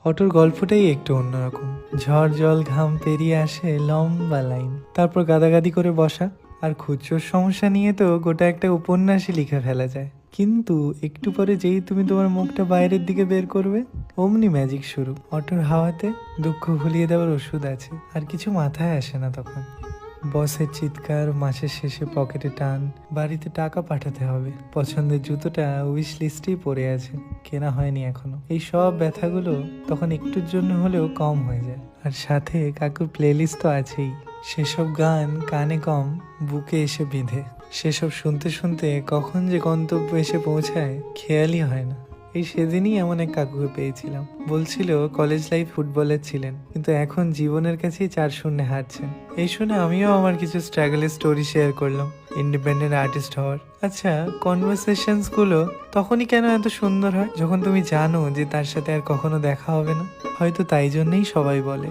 অটোর গল্পটাই একটু অন্যরকম। ঝড় জল ঘাম পেরিয়ে আসে লম্বা লাইন, তারপর গাদাগাদি করে বসা। আর খুচরোর সমস্যা নিয়ে তো গোটা একটা উপন্যাসই লিখে ফেলা যায়। কিন্তু একটু পরে যেই তুমি তোমার মুখটা বাইরের দিকে বের করবে, অমনি ম্যাজিক শুরু। অটোর হাওয়াতে দুঃখ ভুলিয়ে দেওয়ার ওষুধ আছে, আর কিছু মাথায় আসে না তখন। বসের চিৎকার, মাসের শেষে পকেটে টান, বাড়িতে টাকা পাঠাতে হবে, পছন্দের জুতোটা উইশ লিস্টেই পড়ে আছে, কেনা হয়নি এখনো। এই সব ব্যথাগুলো তখন একটুর জন্য হলেও কম হয়ে যায়। আর সাথে কাকুর প্লেলিস্ট তো আছেই। সেসব গান কানে কম, বুকে এসে বিঁধে। সেসব শুনতে শুনতে কখন যে গন্তব্য এসে পৌঁছায় খেয়ালই হয় না। এই সেদিনই এমন এক কাকুকে পেয়েছিলাম, বলছিল কলেজ লাইফ ফুটবলের ছিলেন, কিন্তু এখন জীবনের কাছেই 4-0 হারছেন। এই শুনে আমিও আমার কিছু স্ট্রাগলের স্টোরি শেয়ার করলাম, ইন্ডিপেন্ডেন্ট আর্টিস্ট হওয়ার। আচ্ছা, কনভারসেশনস গুলো তখনই কেন এত সুন্দর হয়? যখন তুমি জানো যে তার সাথে আর কখনো দেখা হবে না। হয়তো তাই জন্যই সবাই বলে